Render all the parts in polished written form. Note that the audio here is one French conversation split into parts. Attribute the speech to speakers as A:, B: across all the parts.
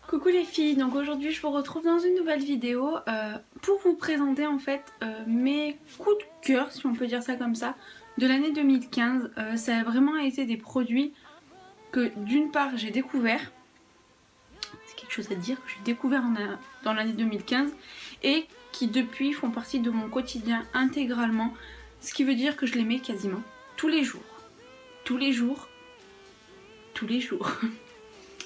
A: Coucou les filles, donc aujourd'hui je vous retrouve dans une nouvelle vidéo pour vous présenter en fait mes coups de cœur, si on peut dire ça comme ça, de l'année 2015. Ça a vraiment été des produits que d'une part j'ai découvert, c'est quelque chose à dire, que j'ai découvert dans l'année 2015 et qui depuis font partie de mon quotidien intégralement, ce qui veut dire que je les mets quasiment tous les jours. Tous les jours. Tous les jours.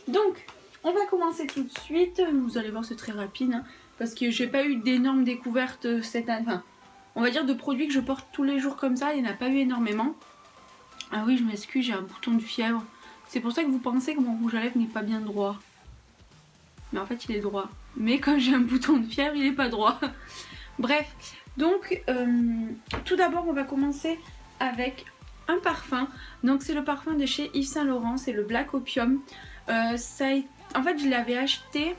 A: Donc, on va commencer tout de suite. Vous allez voir, c'est très rapide hein, parce que j'ai pas eu d'énormes découvertes cette année. Enfin, on va dire de produits que je porte tous les jours comme ça, il n'y en a pas eu énormément. Ah oui, je m'excuse, j'ai un bouton de fièvre. C'est pour ça que vous pensez que mon rouge à lèvres n'est pas bien droit. Mais en fait, il est droit. Mais comme j'ai un bouton de fièvre, il n'est pas droit. Bref, donc tout d'abord, on va commencer avec un parfum. Donc c'est le parfum de chez Yves Saint Laurent, c'est le Black Opium. En fait, je l'avais acheté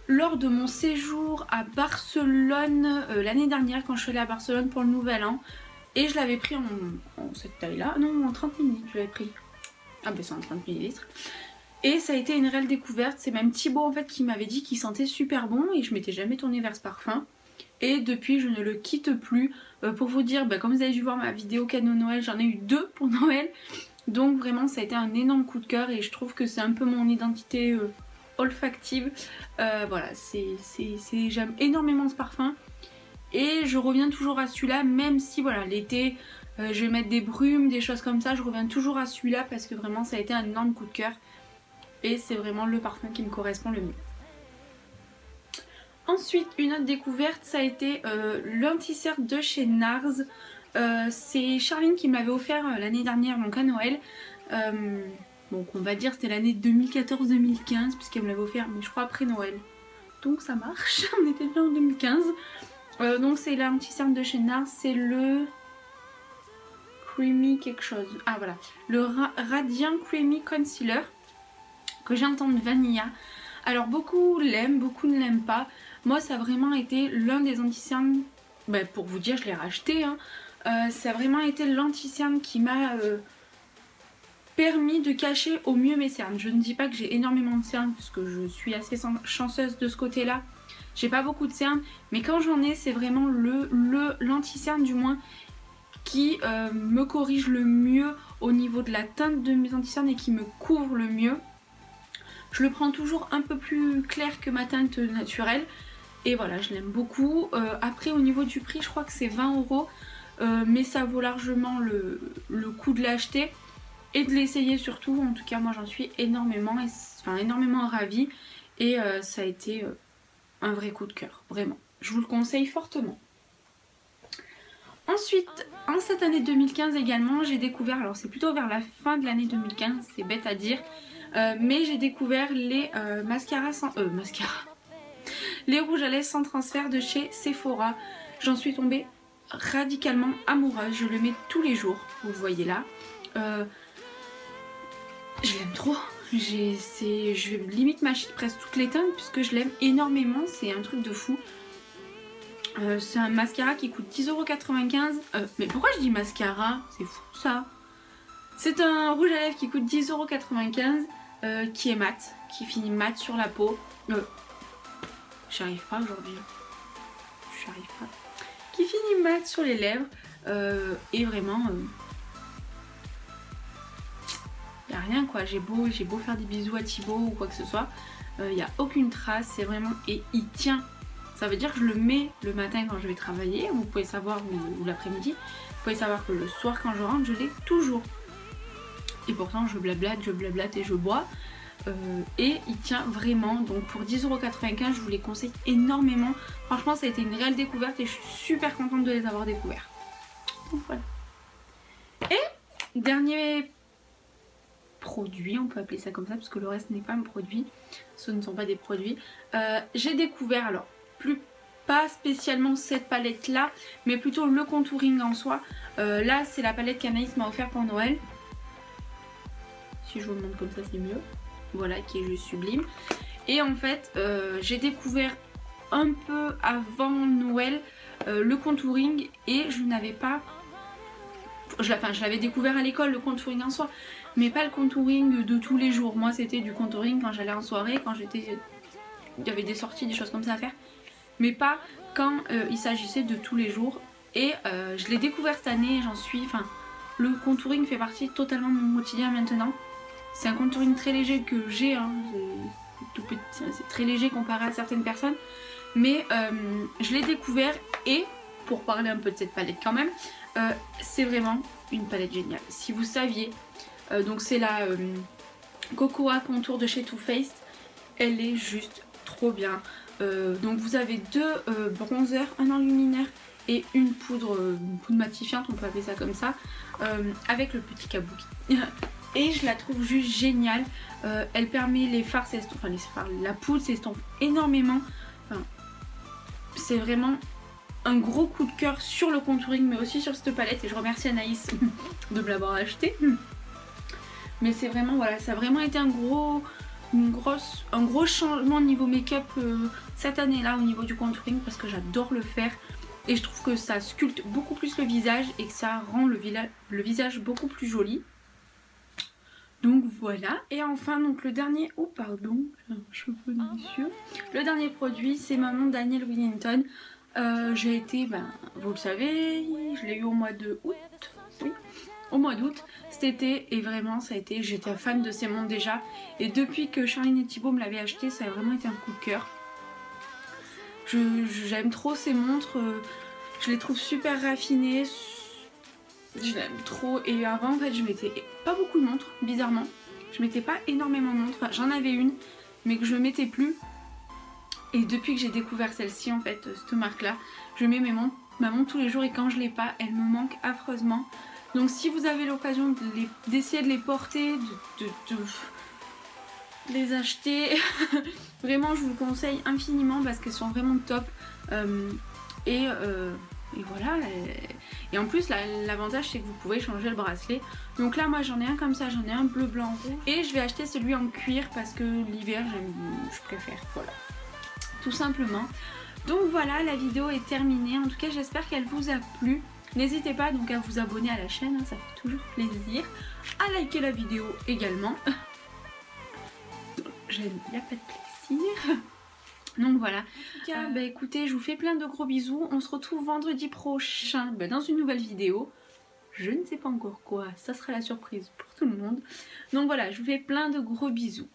A: lors de mon séjour à Barcelone l'année dernière, quand je suis allée à Barcelone pour le Nouvel An. Et je l'avais pris en cette taille-là. Non, en 30 ml, je l'avais pris. Ah ben c'est en 30 ml. Et ça a été une réelle découverte. C'est même Thibaut en fait qui m'avait dit qu'il sentait super bon et je m'étais jamais tournée vers ce parfum. Et depuis, je ne le quitte plus. Pour vous dire, comme vous avez dû voir ma vidéo cadeau Noël, j'en ai eu 2 pour Noël. Donc vraiment ça a été un énorme coup de cœur et je trouve que c'est un peu mon identité olfactive. Voilà, j'aime énormément ce parfum et je reviens toujours à celui-là, même si voilà l'été je vais mettre des brumes, des choses comme ça, je reviens toujours à celui-là parce que vraiment ça a été un énorme coup de cœur et c'est vraiment le parfum qui me correspond le mieux. Ensuite, une autre découverte, ça a été l'anti-cerne de chez NARS. C'est Charline qui me l'avait offert l'année dernière, donc à Noël. Donc on va dire c'était l'année 2014-2015 puisqu'elle me l'avait offert, mais je crois après Noël. Donc ça marche, on était bien en 2015. Donc c'est l'anti-cerne de chez NARS, c'est le Creamy quelque chose. Ah voilà, le Radiant Creamy Concealer que j'ai en teinte vanilla. Alors beaucoup l'aiment, beaucoup ne l'aiment pas. Moi ça a vraiment été l'un des anti-cernes, pour vous dire je l'ai racheté hein. Ça a vraiment été l'anti-cerne qui m'a permis de cacher au mieux mes cernes. Je ne dis pas que j'ai énormément de cernes parce que je suis assez chanceuse de ce côté là. J'ai pas beaucoup de cernes, mais quand j'en ai c'est vraiment l'anti-cerne du moins qui me corrige le mieux au niveau de la teinte de mes anti-cernes et qui me couvre le mieux. Je le prends toujours un peu plus clair que ma teinte naturelle et voilà, je l'aime beaucoup. Après au niveau du prix, je crois que c'est 20 €, mais ça vaut largement le coup de l'acheter et de l'essayer surtout. En tout cas moi j'en suis énormément ravie et ça a été un vrai coup de cœur, vraiment. Je vous le conseille fortement. Ensuite, en cette année 2015 également, j'ai découvert, alors c'est plutôt vers la fin de l'année 2015, c'est bête à dire, mais j'ai découvert les les rouges à lèvres sans transfert de chez Sephora. J'en suis tombée radicalement amoureuse, je le mets tous les jours, vous le voyez là. Je l'aime trop, je vais limite m'acheter presque toutes les teintes puisque je l'aime énormément, c'est un truc de fou. C'est un mascara qui coûte 10,95 €. Mais pourquoi je dis mascara? C'est fou ça. C'est un rouge à lèvres qui coûte 10,95 €, qui est mat, qui finit mat sur la peau. J'y arrive pas aujourd'hui. J'y arrive pas. Qui finit mat sur les lèvres. Et vraiment... y a rien quoi. J'ai beau faire des bisous à Thibaut ou quoi que ce soit. Y a aucune trace. C'est vraiment... Et il tient. Ça veut dire que je le mets le matin quand je vais travailler. Vous pouvez savoir, ou l'après-midi. Vous pouvez savoir que le soir quand je rentre, je l'ai toujours. Et pourtant je blablate et je bois. Et il tient vraiment. Donc pour 10,95 €, je vous les conseille énormément. Franchement ça a été une réelle découverte et je suis super contente de les avoir découverts. Donc voilà. Et dernier produit, on peut appeler ça comme ça parce que le reste n'est pas un produit. Ce ne sont pas des produits. J'ai découvert, alors pas spécialement cette palette là, mais plutôt le contouring en soi. Là c'est la palette qu'Anaïs m'a offert pour Noël. Si je vous le montre comme ça c'est mieux. Voilà, qui est juste sublime. Et en fait j'ai découvert un peu avant Noël le contouring et je n'avais pas je l'avais découvert à l'école, le contouring en soi, mais pas le contouring de tous les jours. Moi c'était du contouring quand j'allais en soirée, quand il y avait des sorties, des choses comme ça à faire, mais pas quand il s'agissait de tous les jours. Et je l'ai découvert cette année, le contouring fait partie totalement de mon quotidien maintenant. C'est un contouring très léger que j'ai, hein. C'est très léger comparé à certaines personnes, mais je l'ai découvert. Et pour parler un peu de cette palette quand même, c'est vraiment une palette géniale. Si vous saviez, donc c'est la Cocoa Contour de chez Too Faced, elle est juste trop bien. Donc vous avez deux bronzers, un enluminaire et une poudre matifiante, on peut appeler ça comme ça, avec le petit kabuki. Et je la trouve juste géniale. Elle permet les fards, la poudre s'estompe énormément. Enfin, c'est vraiment un gros coup de cœur sur le contouring, mais aussi sur cette palette. Et je remercie Anaïs de me l'avoir acheté. Mais c'est vraiment, voilà, ça a vraiment été un gros changement au niveau make-up cette année-là, au niveau du contouring, parce que j'adore le faire. Et je trouve que ça sculpte beaucoup plus le visage et que ça rend le visage beaucoup plus joli. Donc voilà. Et enfin, donc le dernier, oh pardon, cheveux délicieux. Le dernier produit, c'est Maman Daniel Wellington. J'ai été, vous le savez, je l'ai eu au mois de août. Oui, au mois d'août cet été, et vraiment ça a été, j'étais fan de ces montres déjà. Et depuis que Charline et Thibaut me l'avaient acheté, ça a vraiment été un coup de cœur. J'aime trop ces montres, je les trouve super raffinées. Je l'aime trop. Et avant en fait je mettais pas beaucoup de montres, bizarrement. Je mettais pas énormément de montres, j'en avais une mais que je mettais plus. Et depuis que j'ai découvert celle-ci en fait, cette marque là, je mets ma montre tous les jours, et quand je l'ai pas, elle me manque affreusement. Donc si vous avez l'occasion d'essayer de les porter, de les acheter, vraiment je vous le conseille infiniment parce qu'elles sont vraiment top. Et voilà, et en plus l'avantage c'est que vous pouvez changer le bracelet. Donc là moi j'en ai un comme ça, j'en ai un bleu, blanc, rouge, et je vais acheter celui en cuir parce que l'hiver je préfère, voilà, tout simplement. Donc voilà, la vidéo est terminée, en tout cas j'espère qu'elle vous a plu. N'hésitez pas donc à vous abonner à la chaîne, hein, ça fait toujours plaisir, à liker la vidéo également. Il n'y a pas de plaisir. Donc voilà, en tout cas, écoutez, je vous fais plein de gros bisous. On se retrouve vendredi prochain dans une nouvelle vidéo. Je ne sais pas encore quoi, ça sera la surprise pour tout le monde. Donc voilà, je vous fais plein de gros bisous.